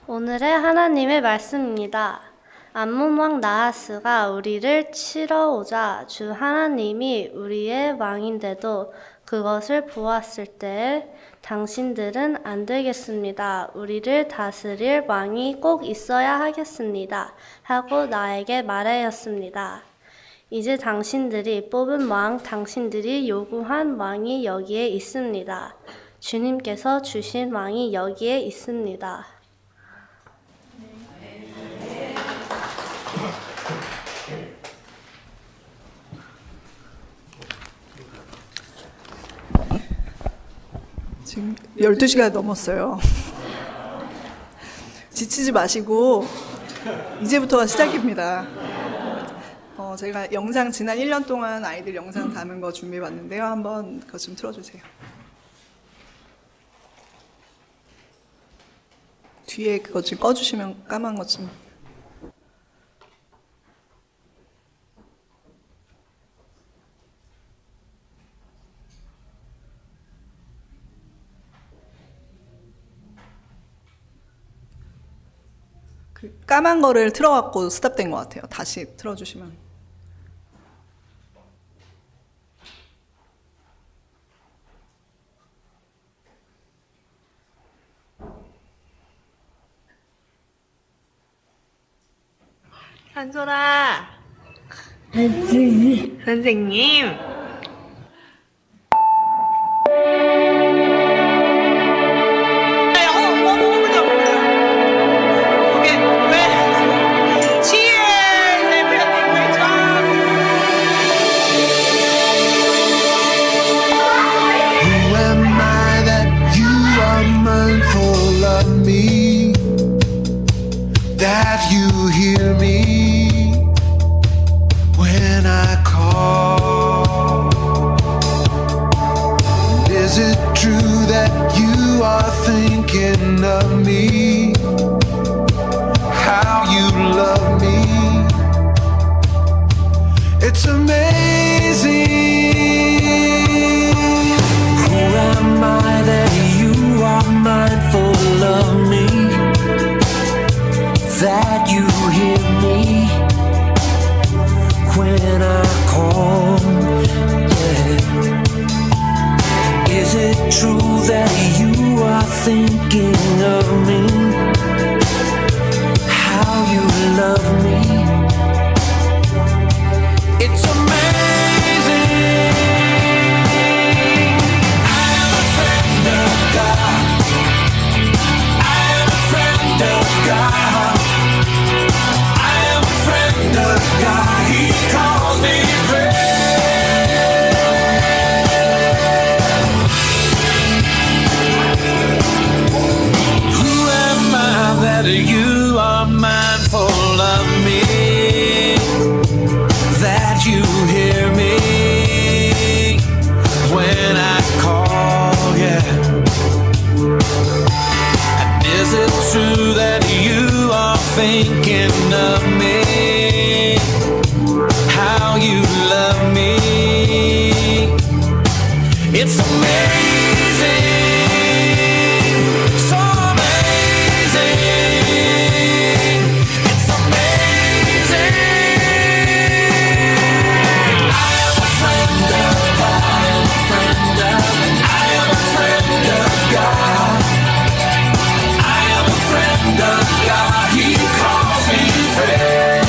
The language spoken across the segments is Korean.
오늘의 하나님의 말씀입니다. 암몬왕 나하스가 우리를 치러 오자 주 하나님이 우리의 왕인데도 그것을 보았을 때에 당신들은 안 되겠습니다. 우리를 다스릴 왕이 꼭 있어야 하겠습니다. 하고 나에게 말하였습니다. 이제 당신들이 뽑은 왕, 당신들이 요구한 왕이 여기에 있습니다. 주님께서 주신 왕이 여기에 있습니다. 지금 12시가 넘었어요. 지치지 마시고 이제부터가 시작입니다. 제가 영상 지난 1년 동안 아이들 영상 담은 거 준비해봤는데요. 한번 그거 좀 틀어주세요. 뒤에 그거 좀 꺼주시면 까만 것 좀. 그 까만 거를 틀어갖고 스탑된 것 같아요. 다시 틀어주시면. 한솔아. 선생님. Who am I that you are mindful of me? That you hear me when I call? Is it true that you are thinking of me? How you love me? It's amazing. Who am I that you are mindful of me? That you hear me when I call, yeah. Is it true that you are thinking of me? How you love me? It's amazing. I am a friend of God. I am a friend of God. I am a friend of God. He calls me friend. Who am I that you are mindful of me? That you hear me when I call, yeah. And is it true that you are thinking of me? How you love me? It's amazing, so amazing. It's amazing. I am a friend of God. I am a friend of God. I am a friend of God. He calls me friend.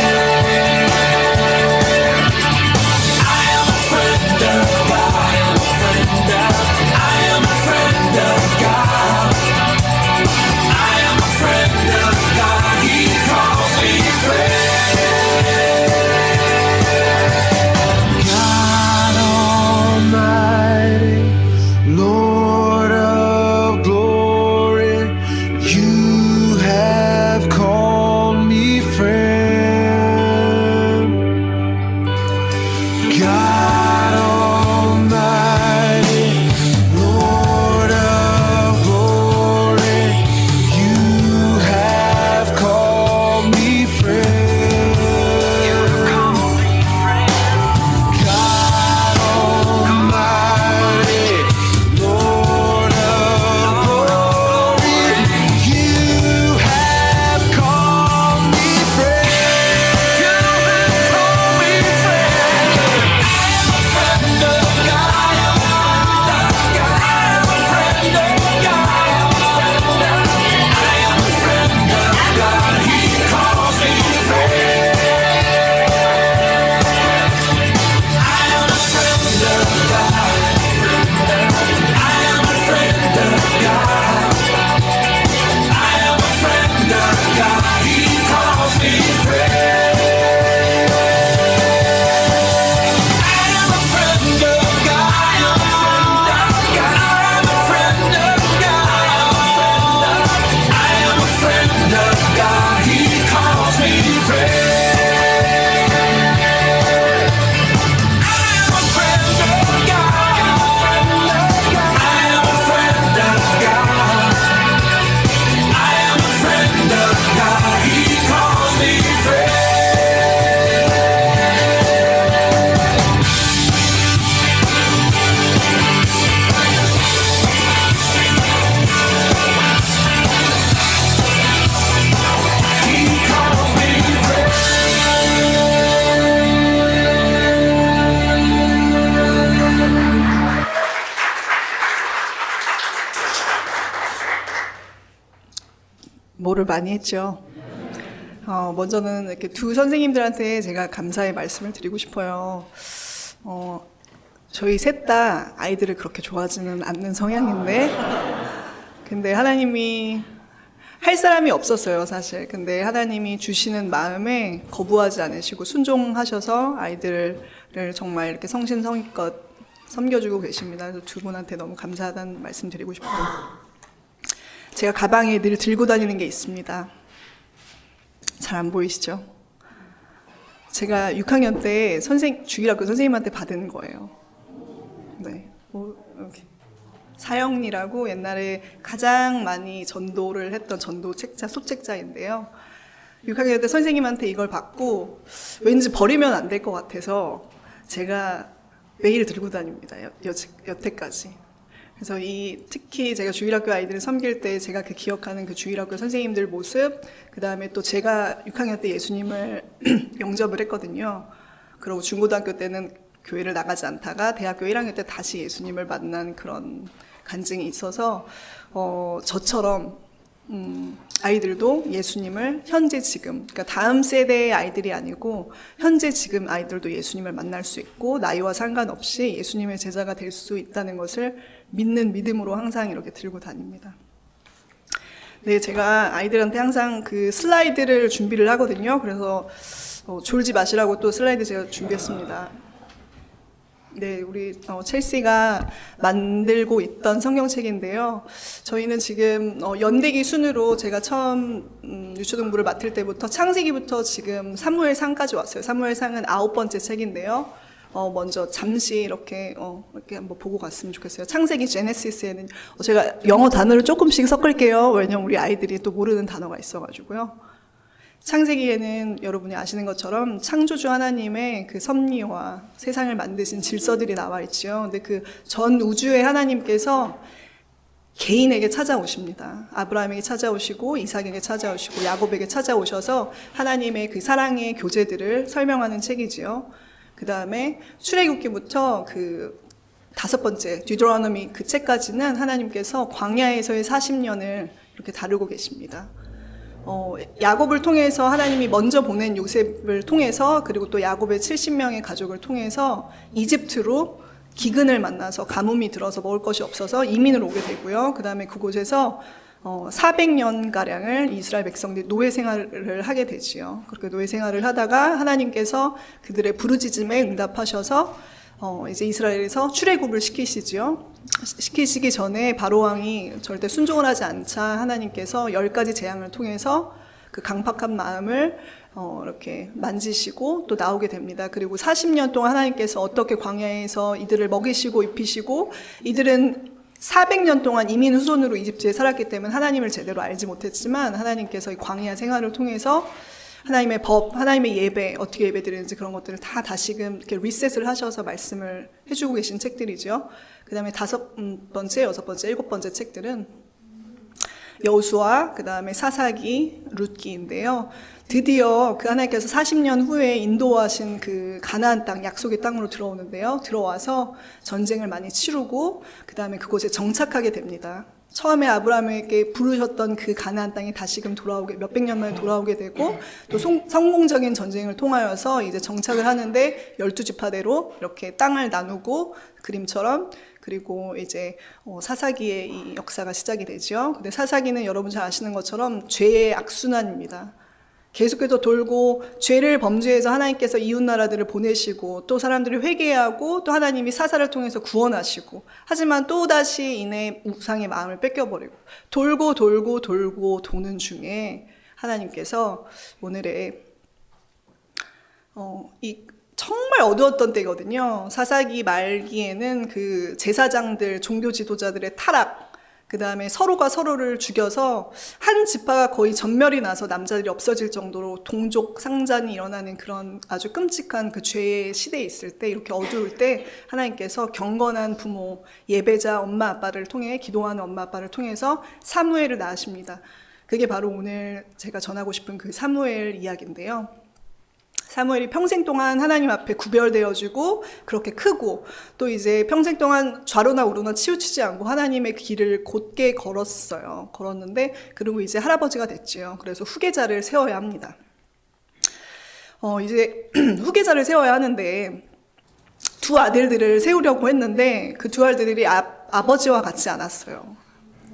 뭐를 많이 했죠. 먼저는 이렇게 두 선생님들한테 제가 감사의 말씀을 드리고 싶어요. 저희 셋 다 아이들을 그렇게 좋아하지는 않는 성향인데, 근데 하나님이 할 사람이 없었어요, 사실. 근데 하나님이 주시는 마음에 거부하지 않으시고 순종하셔서 아이들을 정말 이렇게 성심성의껏 섬겨주고 계십니다. 그래서 두 분한테 너무 감사하다는 말씀 드리고 싶어요. 제가 가방에 늘 들고 다니는 게 있습니다. 잘 안 보이시죠? 제가 6학년 때 주일학교 선생님한테 받은 거예요. 네. 이렇게. 사형리라고 옛날에 가장 많이 전도를 했던 전도 책자, 소책자인데요. 6학년 때 선생님한테 이걸 받고 왠지 버리면 안 될 것 같아서 제가 매일 들고 다닙니다. 여태까지. 그래서 특히 제가 주일학교 아이들을 섬길 때 제가 기억하는 그 주일학교 선생님들 모습, 그 다음에 또 제가 6학년 때 예수님을 영접을 했거든요. 그리고 중고등학교 때는 교회를 나가지 않다가 대학교 1학년 때 다시 예수님을 만난 그런 간증이 있어서 저처럼 아이들도 예수님을 현재 지금, 그러니까 다음 세대의 아이들이 아니고 현재 지금 아이들도 예수님을 만날 수 있고 나이와 상관없이 예수님의 제자가 될 수 있다는 것을 믿는 믿음으로 항상 이렇게 들고 다닙니다. 네, 제가 아이들한테 항상 그 슬라이드를 준비를 하거든요. 그래서 졸지 마시라고 또 슬라이드 제가 준비했습니다. 네, 우리 첼시가 만들고 있던 성경책인데요. 저희는 지금 연대기 순으로 제가 처음 유초등부를 맡을 때부터 창세기부터 지금 사무엘상까지 왔어요. 사무엘상은 9번째 책인데요. 먼저 잠시 이렇게 한번 보고 갔으면 좋겠어요. 창세기 제네시스에는 제가 영어 단어를 조금씩 섞을게요. 왜냐면 우리 아이들이 또 모르는 단어가 있어가지고요. 창세기에는 여러분이 아시는 것처럼 창조주 하나님의 그 섭리와 세상을 만드신 질서들이 나와 있죠. 근데 그 전 우주의 하나님께서 개인에게 찾아오십니다. 아브라함에게 찾아오시고 이삭에게 찾아오시고 야곱에게 찾아오셔서 하나님의 그 사랑의 교제들을 설명하는 책이지요. 그 다음에 출애굽기부터 그 5번째 디우테로노미 그 책까지는 하나님께서 광야에서의 40년을 이렇게 다루고 계십니다. 야곱을 통해서 하나님이 먼저 보낸 요셉을 통해서 그리고 또 야곱의 70명의 가족을 통해서 이집트로 기근을 만나서 가뭄이 들어서 먹을 것이 없어서 이민을 오게 되고요. 그 다음에 그곳에서 400년가량을 이스라엘 백성들이 노예 생활을 하게 되지요. 그렇게 노예 생활을 하다가 하나님께서 그들의 부르짖음에 응답하셔서 이제 이스라엘에서 출애굽을 시키시기 전에 바로왕이 절대 순종을 하지 않자 하나님께서 10가지 재앙을 통해서 그 강팍한 마음을 이렇게 만지시고 또 나오게 됩니다. 그리고 40년 동안 하나님께서 어떻게 광야에서 이들을 먹이시고 입히시고 이들은 400년 동안 이민 후손으로 이집트에 살았기 때문에 하나님을 제대로 알지 못했지만 하나님께서 이 광야 생활을 통해서 하나님의 법, 하나님의 예배, 어떻게 예배 드리는지 그런 것들을 다 다시금 이렇게 리셋을 하셔서 말씀을 해주고 계신 책들이죠. 그 다음에 5번째, 6번째, 7번째 책들은 여호수아, 그 다음에 사사기, 룻기인데요. 드디어 그 하나님께서 40년 후에 인도하신 그 가나안 땅, 약속의 땅으로 들어오는데요. 들어와서 전쟁을 많이 치르고 그 다음에 그곳에 정착하게 됩니다. 처음에 아브라함에게 부르셨던 그 가나안 땅이 다시금 몇백 년 만에 돌아오게 되고 또 성공적인 전쟁을 통하여서 이제 정착을 하는데 12지파대로 이렇게 땅을 나누고 그림처럼 그리고 이제 사사기의 이 역사가 시작이 되죠. 근데 사사기는 여러분 잘 아시는 것처럼 죄의 악순환입니다. 계속해서 돌고 죄를 범죄해서 하나님께서 이웃 나라들을 보내시고 또 사람들이 회개하고 또 하나님이 사사를 통해서 구원하시고 하지만 또다시 이내 우상의 마음을 뺏겨버리고 돌고 도는 중에 하나님께서 오늘의 이 정말 어두웠던 때거든요. 사사기 말기에는 그 제사장들, 종교 지도자들의 타락, 그 다음에 서로가 서로를 죽여서 한 지파가 거의 전멸이 나서 남자들이 없어질 정도로 동족 상잔이 일어나는 그런 아주 끔찍한 그 죄의 시대에 있을 때, 이렇게 어두울 때 하나님께서 경건한 부모, 예배자 엄마 아빠를 통해, 기도하는 엄마 아빠를 통해서 사무엘을 낳으십니다. 그게 바로 오늘 제가 전하고 싶은 그 사무엘 이야기인데요. 사무엘이 평생 동안 하나님 앞에 구별되어지고 그렇게 크고 또 이제 평생 동안 좌로나 우로나 치우치지 않고 하나님의 길을 곧게 걸었는데 그리고 이제 할아버지가 됐지요. 그래서 후계자를 세워야 합니다. 이제 후계자를 세워야 하는데 두 아들들을 세우려고 했는데 그 두 아들들이 아버지와 같지 않았어요.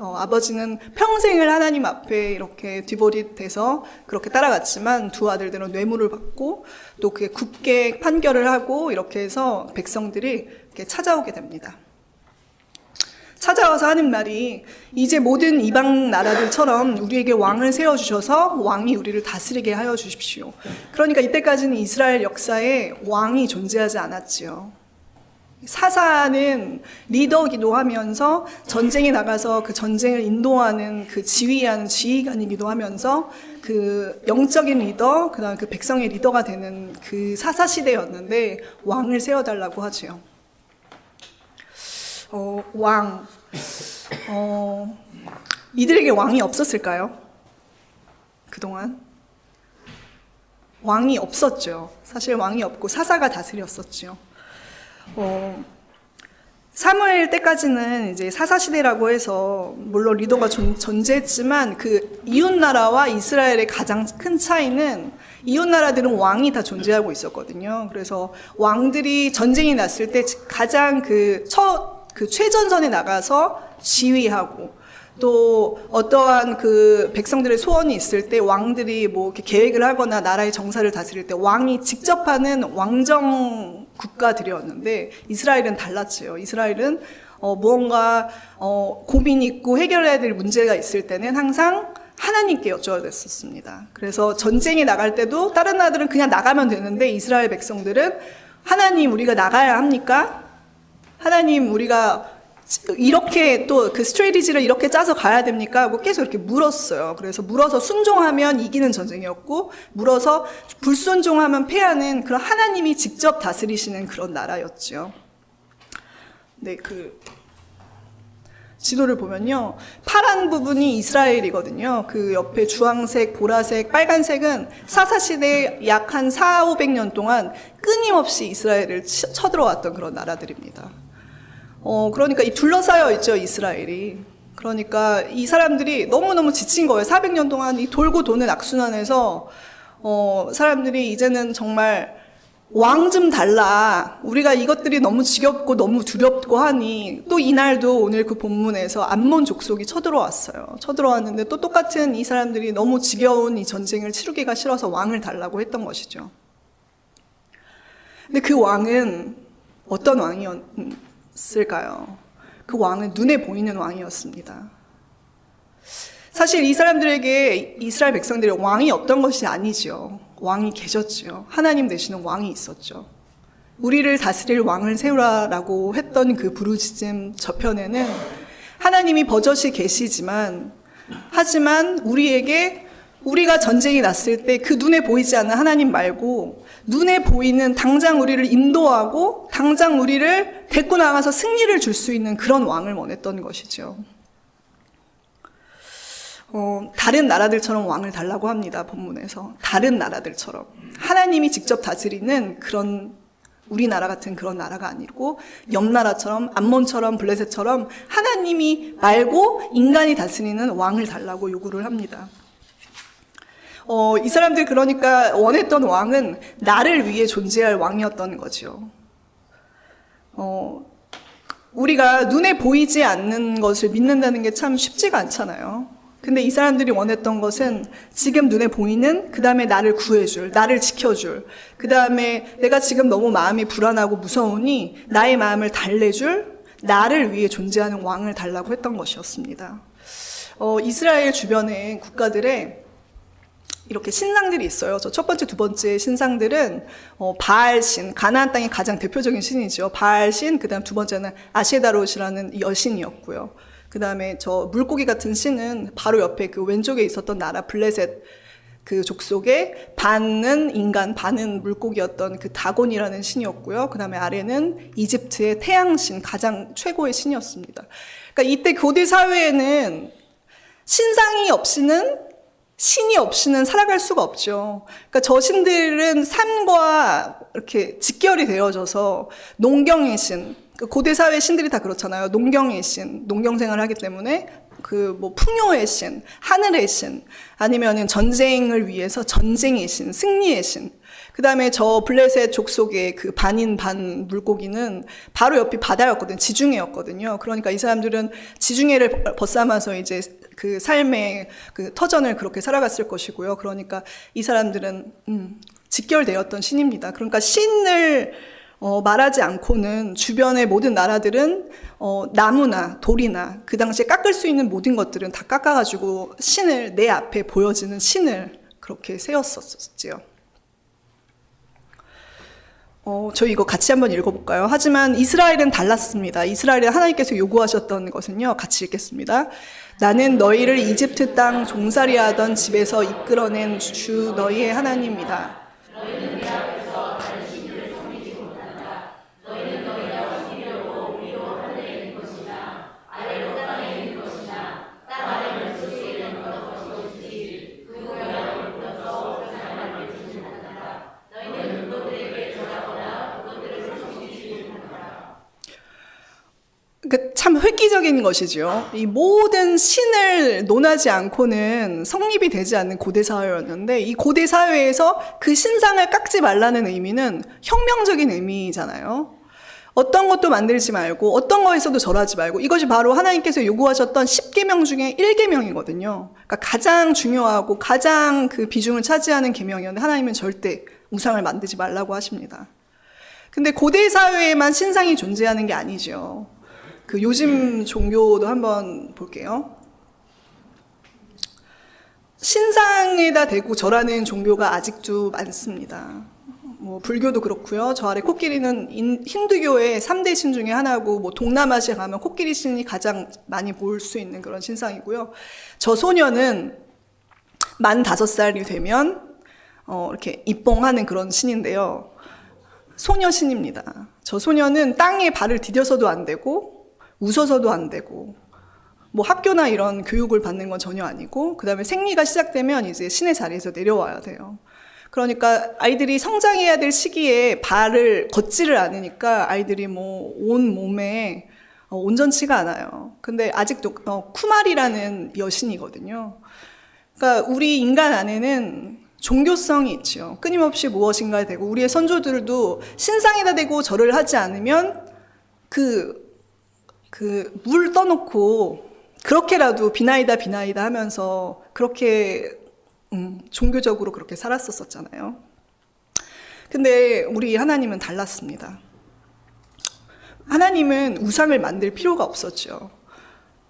아버지는 평생을 하나님 앞에 이렇게 뒤벌이 돼서 그렇게 따라갔지만 두 아들들은 뇌물을 받고 또 그게 굳게 판결을 하고 이렇게 해서 백성들이 이렇게 찾아오게 됩니다. 찾아와서 하는 말이 이제 모든 이방 나라들처럼 우리에게 왕을 세워주셔서 왕이 우리를 다스리게 하여 주십시오. 그러니까 이때까지는 이스라엘 역사에 왕이 존재하지 않았지요. 사사는 리더이기도 하면서 전쟁에 나가서 그 전쟁을 인도하는 그 지휘하는 지휘관이기도 하면서 그 영적인 리더, 그다음 그 백성의 리더가 되는 그 사사 시대였는데 왕을 세워달라고 하지요. 왕. 이들에게 왕이 없었을까요? 그동안? 왕이 없었죠. 사실 왕이 없고 사사가 다스렸었죠. 사무엘 때까지는 이제 사사시대라고 해서 물론 리더가 존재했지만 그 이웃나라와 이스라엘의 가장 큰 차이는 이웃나라들은 왕이 다 존재하고 있었거든요. 그래서 왕들이 전쟁이 났을 때 가장 그 최전선에 나가서 지휘하고 또 어떠한 그 백성들의 소원이 있을 때 왕들이 뭐 이렇게 계획을 하거나 나라의 정사를 다스릴 때 왕이 직접 하는 왕정 국가들이었는데 이스라엘은 달랐지요. 이스라엘은 무언가 고민이 있고 해결해야 될 문제가 있을 때는 항상 하나님께 여쭤댔었습니다. 그래서 전쟁에 나갈 때도 다른 나라들은 그냥 나가면 되는데 이스라엘 백성들은 하나님 우리가 나가야 합니까? 하나님 우리가 이렇게 또 그 스트레티지를 이렇게 짜서 가야 됩니까? 하고 계속 이렇게 물었어요. 그래서 물어서 순종하면 이기는 전쟁이었고 물어서 불순종하면 패하는 그런 하나님이 직접 다스리시는 그런 나라였죠. 네, 그 지도를 보면요. 파란 부분이 이스라엘이거든요. 그 옆에 주황색, 보라색, 빨간색은 사사시대 약 한 400~500년 동안 끊임없이 이스라엘을 쳐들어왔던 그런 나라들입니다. 그러니까 이 둘러싸여 있죠, 이스라엘이. 그러니까 이 사람들이 너무너무 지친 거예요. 400년 동안 이 돌고 도는 악순환에서, 사람들이 이제는 정말 왕 좀 달라. 우리가 이것들이 너무 지겹고 너무 두렵고 하니, 또 이날도 오늘 그 본문에서 암몬 족속이 쳐들어왔어요. 쳐들어왔는데 또 똑같은 이 사람들이 너무 지겨운 이 전쟁을 치르기가 싫어서 왕을 달라고 했던 것이죠. 근데 그 왕은 어떤 왕이었을까요? 그 왕은 눈에 보이는 왕이었습니다. 사실 이 사람들에게 이스라엘 백성들의 왕이 없던 것이 아니죠. 왕이 계셨죠. 하나님 되시는 왕이 있었죠. 우리를 다스릴 왕을 세우라라고 했던 그 부르짖음 저편에는 하나님이 버젓이 계시지만 하지만 우리에게 우리가 전쟁이 났을 때 그 눈에 보이지 않는 하나님 말고 눈에 보이는 당장 우리를 인도하고 당장 우리를 데리고 나가서 승리를 줄 수 있는 그런 왕을 원했던 것이죠. 다른 나라들처럼 왕을 달라고 합니다. 본문에서. 다른 나라들처럼. 하나님이 직접 다스리는 그런 우리나라 같은 그런 나라가 아니고 옆나라처럼 암몬처럼 블레셋처럼 하나님이 말고 인간이 다스리는 왕을 달라고 요구를 합니다. 이 사람들 그러니까 원했던 왕은 나를 위해 존재할 왕이었던 거죠. 우리가 눈에 보이지 않는 것을 믿는다는 게 참 쉽지가 않잖아요. 근데 이 사람들이 원했던 것은 지금 눈에 보이는 그 다음에 나를 구해줄, 나를 지켜줄, 그 다음에 내가 지금 너무 마음이 불안하고 무서우니 나의 마음을 달래줄, 나를 위해 존재하는 왕을 달라고 했던 것이었습니다. 이스라엘 주변의 국가들에 이렇게 신상들이 있어요. 저 첫 번째, 두 번째 신상들은 바알신, 가나안 땅의 가장 대표적인 신이죠. 바알신, 그 다음 두 번째는 아셰다롯이라는 여신이었고요. 그 다음에 저 물고기 같은 신은 바로 옆에 그 왼쪽에 있었던 나라 블레셋 그 족속의 반은 인간, 반은 물고기였던 그 다곤이라는 신이었고요. 그 다음에 아래는 이집트의 태양신, 가장 최고의 신이었습니다. 그러니까 이때 고대 사회에는 신상이 없이는 신이 없이는 살아갈 수가 없죠. 그러니까 저 신들은 산과 이렇게 직결이 되어져서 농경의 신, 고대 사회 신들이 다 그렇잖아요. 농경의 신, 농경 생활을 하기 때문에 풍요의 신, 하늘의 신, 아니면은 전쟁을 위해서 전쟁의 신, 승리의 신. 그 다음에 저 블레셋 족속의 그 반인 반 물고기는 바로 옆이 바다였거든요. 지중해였거든요. 그러니까 이 사람들은 지중해를 벗삼아서 이제 그 삶의 그 터전을 그렇게 살아갔을 것이고요. 그러니까 이 사람들은 직결되었던 신입니다. 그러니까 신을 말하지 않고는 주변의 모든 나라들은 나무나 돌이나 그 당시에 깎을 수 있는 모든 것들은 다 깎아가지고 신을, 내 앞에 보여지는 신을 그렇게 세웠었지요. 저희 이거 같이 한번 읽어볼까요? 하지만 이스라엘은 달랐습니다. 이스라엘에 하나님께서 요구하셨던 것은요, 같이 읽겠습니다. 나는 너희를 이집트 땅 종살이하던 집에서 이끌어낸 주 너희의 하나님이다. 참 획기적인 것이죠. 이 모든 신을 논하지 않고는 성립이 되지 않는 고대 사회였는데, 이 고대 사회에서 그 신상을 깎지 말라는 의미는 혁명적인 의미잖아요. 어떤 것도 만들지 말고 어떤 거에서도 절하지 말고, 이것이 바로 하나님께서 요구하셨던 10계명 중에 1계명이거든요. 그러니까 가장 중요하고 가장 그 비중을 차지하는 계명이었는데, 하나님은 절대 우상을 만들지 말라고 하십니다. 근데 고대 사회에만 신상이 존재하는 게 아니죠. 그 요즘 종교도 한번 볼게요. 신상에다 대고 절하는 종교가 아직도 많습니다. 불교도 그렇고요. 저 아래 코끼리는 힌두교의 3대 신 중에 하나고, 동남아시아 가면 코끼리 신이 가장 많이 볼 수 있는 그런 신상이고요. 저 소녀는 만 5살이 되면 이렇게 입봉하는 그런 신인데요. 소녀신입니다. 저 소녀는 땅에 발을 디뎌서도 안 되고, 웃어서도 안 되고, 학교나 이런 교육을 받는 건 전혀 아니고, 그 다음에 생리가 시작되면 이제 신의 자리에서 내려와야 돼요. 그러니까 아이들이 성장해야 될 시기에 발을 걷지를 않으니까 아이들이 온 몸에 온전치가 않아요. 근데 아직도 쿠마리라는 여신이거든요. 그러니까 우리 인간 안에는 종교성이 있죠. 끊임없이 무엇인가에 대고, 우리의 선조들도 신상에다 대고 절을 하지 않으면 물 떠놓고 그렇게라도 비나이다 하면서 그렇게 종교적으로 그렇게 살았었잖아요. 근데 우리 하나님은 달랐습니다. 하나님은 우상을 만들 필요가 없었죠.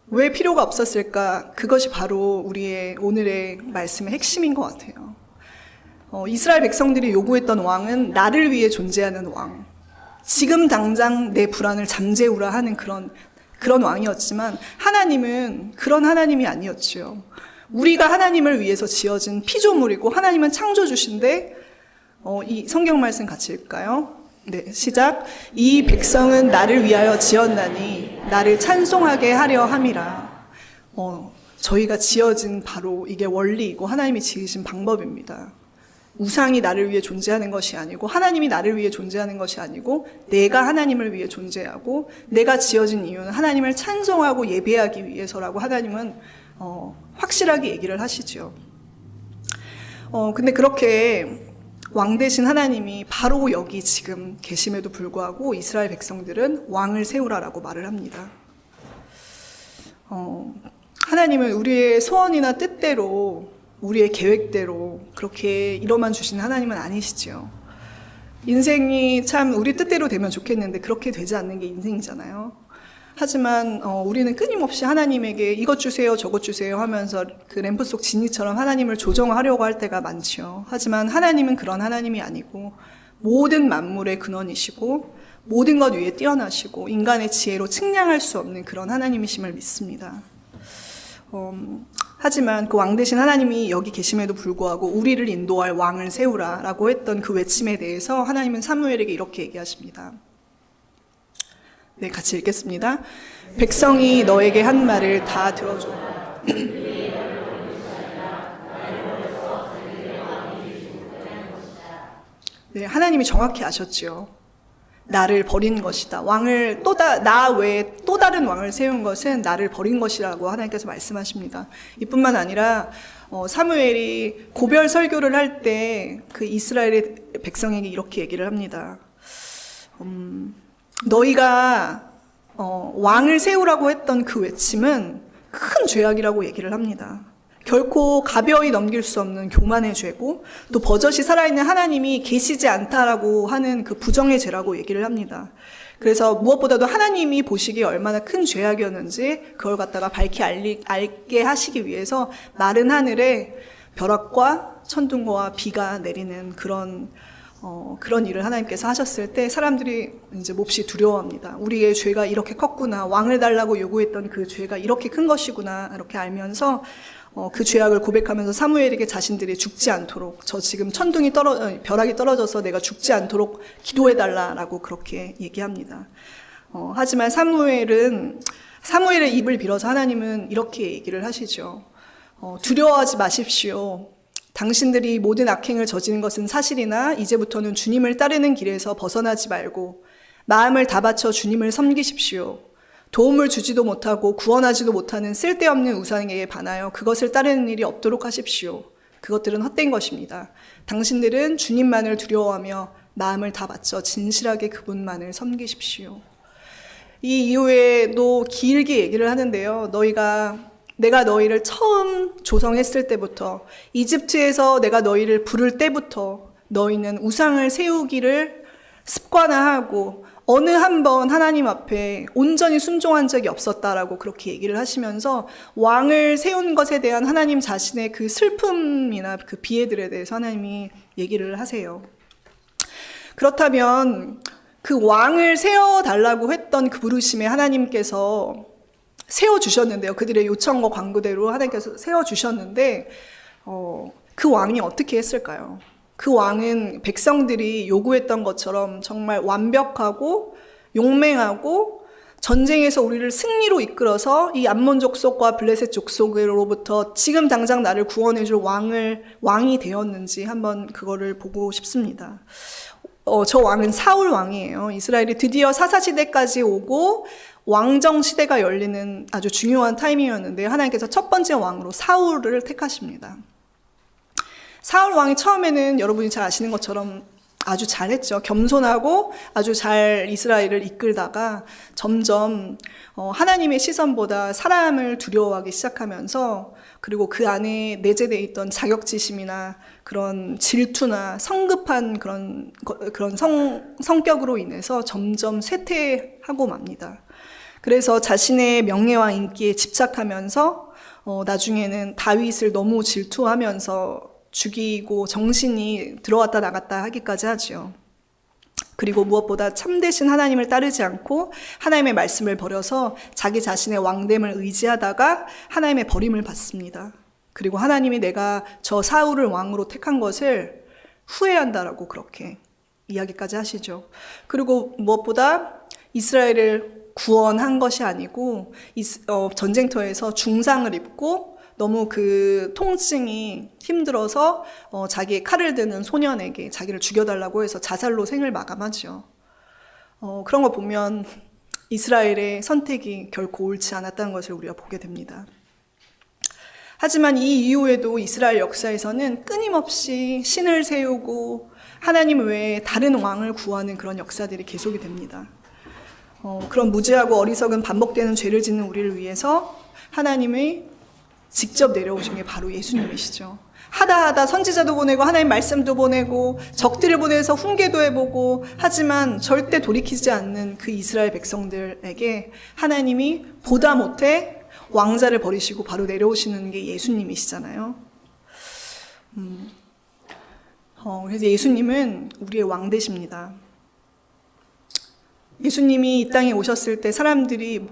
왜 필요가 없었을까? 그것이 바로 우리의 오늘의 말씀의 핵심인 것 같아요. 이스라엘 백성들이 요구했던 왕은 나를 위해 존재하는 왕, 지금 당장 내 불안을 잠재우라 하는 그런 왕이었지만, 하나님은 그런 하나님이 아니었지요. 우리가 하나님을 위해서 지어진 피조물이고, 하나님은 창조주신데, 이 성경 말씀 같이 읽을까요? 네, 시작. 이 백성은 나를 위하여 지었나니 나를 찬송하게 하려 함이라. 저희가 지어진 바로 이게 원리이고 하나님이 지으신 방법입니다. 우상이 나를 위해 존재하는 것이 아니고, 하나님이 나를 위해 존재하는 것이 아니고, 내가 하나님을 위해 존재하고, 내가 지어진 이유는 하나님을 찬송하고 예배하기 위해서라고 하나님은 확실하게 얘기를 하시죠. 근데 그렇게 왕 되신 하나님이 바로 여기 지금 계심에도 불구하고 이스라엘 백성들은 왕을 세우라라고 말을 합니다. 하나님은 우리의 소원이나 뜻대로, 우리의 계획대로 그렇게 이뤄만 주시는 하나님은 아니시죠. 인생이 참 우리 뜻대로 되면 좋겠는데 그렇게 되지 않는 게 인생이잖아요. 하지만 우리는 끊임없이 하나님에게 이것 주세요 저것 주세요 하면서 그 램프 속 지니처럼 하나님을 조정하려고 할 때가 많죠. 하지만 하나님은 그런 하나님이 아니고, 모든 만물의 근원이시고 모든 것 위에 뛰어나시고 인간의 지혜로 측량할 수 없는 그런 하나님이심을 믿습니다. 하지만 그 왕 되신 하나님이 여기 계심에도 불구하고 우리를 인도할 왕을 세우라 라고 했던 그 외침에 대해서 하나님은 사무엘에게 이렇게 얘기하십니다. 네, 같이 읽겠습니다. 백성이 너에게 한 말을 다 들어줘. 네, 하나님이 정확히 아셨지요. 나를 버린 것이다. 왕을 나 외에 또 다른 왕을 세운 것은 나를 버린 것이라고 하나님께서 말씀하십니다. 이뿐만 아니라 사무엘이 고별 설교를 할 때 그 이스라엘의 백성에게 이렇게 얘기를 합니다. 너희가 왕을 세우라고 했던 그 외침은 큰 죄악이라고 얘기를 합니다. 결코 가벼이 넘길 수 없는 교만의 죄고 또 버젓이 살아있는 하나님이 계시지 않다라고 하는 그 부정의 죄라고 얘기를 합니다. 그래서 무엇보다도 하나님이 보시기에 얼마나 큰 죄악이었는지 그걸 갖다가 밝히 알게 하시기 위해서 마른 하늘에 벼락과 천둥과 비가 내리는 그런 일을 하나님께서 하셨을 때 사람들이 이제 몹시 두려워합니다. 우리의 죄가 이렇게 컸구나. 왕을 달라고 요구했던 그 죄가 이렇게 큰 것이구나. 이렇게 알면서 그 죄악을 고백하면서 사무엘에게 자신들이 죽지 않도록 저 지금 벼락이 떨어져서 내가 죽지 않도록 기도해달라라고 그렇게 얘기합니다. 하지만 사무엘의 입을 빌어서 하나님은 이렇게 얘기를 하시죠. 두려워하지 마십시오. 당신들이 모든 악행을 저지른 것은 사실이나 이제부터는 주님을 따르는 길에서 벗어나지 말고 마음을 다 바쳐 주님을 섬기십시오. 도움을 주지도 못하고 구원하지도 못하는 쓸데없는 우상에게 반하여 그것을 따르는 일이 없도록 하십시오. 그것들은 헛된 것입니다. 당신들은 주님만을 두려워하며 마음을 다 바쳐 진실하게 그분만을 섬기십시오. 이 이후에도 길게 얘기를 하는데요. 내가 너희를 처음 조성했을 때부터 이집트에서 내가 너희를 부를 때부터 너희는 우상을 세우기를 습관화하고 어느 한 번 하나님 앞에 온전히 순종한 적이 없었다라고 그렇게 얘기를 하시면서 왕을 세운 것에 대한 하나님 자신의 그 슬픔이나 그 비애들에 대해서 하나님이 얘기를 하세요. 그렇다면 그 왕을 세워달라고 했던 그 부르심에 하나님께서 세워주셨는데요. 그들의 요청과 광고대로 하나님께서 세워주셨는데 그 왕이 어떻게 했을까요? 그 왕은 백성들이 요구했던 것처럼 정말 완벽하고 용맹하고 전쟁에서 우리를 승리로 이끌어서 이 암몬 족속과 블레셋 족속으로부터 지금 당장 나를 구원해줄 왕이 되었는지 한번 그거를 보고 싶습니다. 저 왕은 사울 왕이에요. 이스라엘이 드디어 사사시대까지 오고 왕정 시대가 열리는 아주 중요한 타이밍이었는데 하나님께서 첫 번째 왕으로 사울을 택하십니다. 사울 왕이 처음에는 여러분이 잘 아시는 것처럼 아주 잘했죠. 겸손하고 아주 잘 이스라엘을 이끌다가 점점 하나님의 시선보다 사람을 두려워하기 시작하면서 그리고 그 안에 내재되어 있던 자격지심이나 그런 질투나 성급한 그런 성격으로 인해서 점점 쇠퇴하고 맙니다. 그래서 자신의 명예와 인기에 집착하면서 나중에는 다윗을 너무 질투하면서 죽이고 정신이 들어왔다 나갔다 하기까지 하죠. 그리고 무엇보다 참되신 하나님을 따르지 않고 하나님의 말씀을 버려서 자기 자신의 왕됨을 의지하다가 하나님의 버림을 받습니다. 그리고 하나님이 내가 저 사울을 왕으로 택한 것을 후회한다라고 그렇게 이야기까지 하시죠. 그리고 무엇보다 이스라엘을 구원한 것이 아니고 전쟁터에서 중상을 입고 너무 그 통증이 힘들어서 자기의 칼을 드는 소년에게 자기를 죽여달라고 해서 자살로 생을 마감하죠. 그런 거 보면 이스라엘의 선택이 결코 옳지 않았다는 것을 우리가 보게 됩니다. 하지만 이 이후에도 이스라엘 역사에서는 끊임없이 신을 세우고 하나님 외에 다른 왕을 구하는 그런 역사들이 계속이 됩니다. 그런 무지하고 어리석은 반복되는 죄를 짓는 우리를 위해서 하나님의 직접 내려오신 게 바로 예수님이시죠. 하다 선지자도 보내고 하나님 말씀도 보내고 적들을 보내서 훈계도 해보고 하지만 절대 돌이키지 않는 그 이스라엘 백성들에게 하나님이 보다 못해 왕자를 버리시고 바로 내려오시는 게 예수님이시잖아요. 그래서 예수님은 우리의 왕 되십니다. 예수님이 이 땅에 오셨을 때 사람들이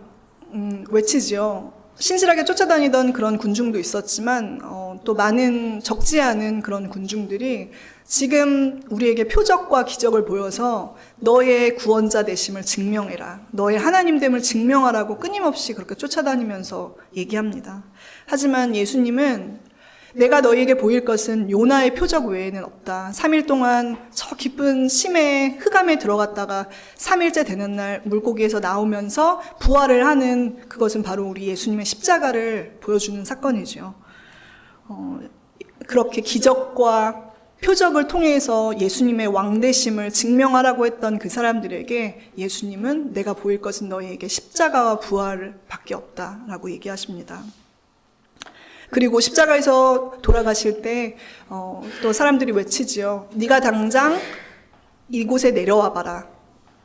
외치지요. 신실하게 쫓아다니던 그런 군중도 있었지만 또 많은 적지 않은 그런 군중들이 지금 우리에게 표적과 기적을 보여서 너의 구원자 되심을 증명해라. 너의 하나님됨을 증명하라고 끊임없이 그렇게 쫓아다니면서 얘기합니다. 하지만 예수님은 내가 너희에게 보일 것은 요나의 표적 외에는 없다. 3일 동안 저 깊은 심해 흑암에 들어갔다가 3일째 되는 날 물고기에서 나오면서 부활을 하는 그것은 바로 우리 예수님의 십자가를 보여주는 사건이죠. 그렇게 기적과 표적을 통해서 예수님의 왕되심을 증명하라고 했던 그 사람들에게 예수님은 내가 보일 것은 너희에게 십자가와 부활밖에 없다라고 얘기하십니다. 그리고 십자가에서 돌아가실 때 또 사람들이 외치지요. 네가 당장 이곳에 내려와 봐라.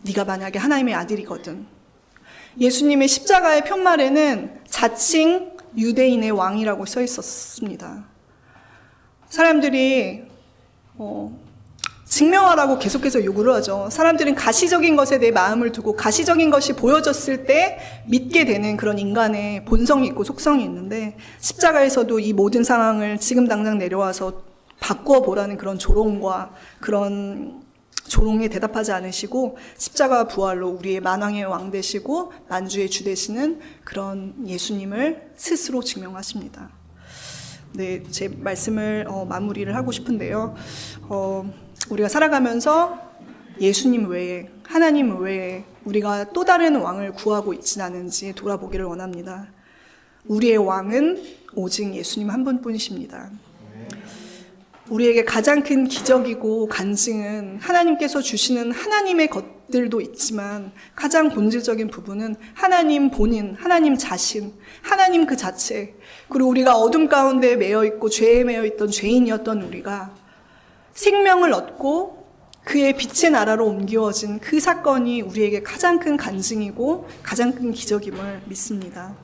네가 만약에 하나님의 아들이거든. 예수님의 십자가의 편말에는 자칭 유대인의 왕이라고 써 있었습니다. 사람들이 증명하라고 계속해서 요구를 하죠. 사람들은 가시적인 것에 내 마음을 두고 가시적인 것이 보여졌을 때 믿게 되는 그런 인간의 본성이 있고 속성이 있는데 십자가에서도 이 모든 상황을 지금 당장 내려와서 바꾸어 보라는 그런 조롱과 그런 조롱에 대답하지 않으시고 십자가와 부활로 우리의 만왕의 왕 되시고 만주의 주 되시는 그런 예수님을 스스로 증명하십니다. 네, 제 말씀을 마무리를 하고 싶은데요. 우리가 살아가면서 예수님 외에, 하나님 외에 우리가 또 다른 왕을 구하고 있지는 않은지 돌아보기를 원합니다. 우리의 왕은 오직 예수님 한 분뿐이십니다. 우리에게 가장 큰 기적이고 간증은 하나님께서 주시는 하나님의 것들도 있지만 가장 본질적인 부분은 하나님 본인, 하나님 자신, 하나님 그 자체, 그리고 우리가 어둠 가운데 매여 있고 죄에 매여 있던 죄인이었던 우리가 생명을 얻고 그의 빛의 나라로 옮겨진 그 사건이 우리에게 가장 큰 간증이고 가장 큰 기적임을 믿습니다.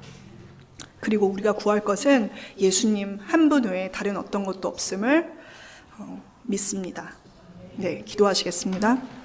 그리고 우리가 구할 것은 예수님 한 분 외에 다른 어떤 것도 없음을 믿습니다. 네, 기도하시겠습니다.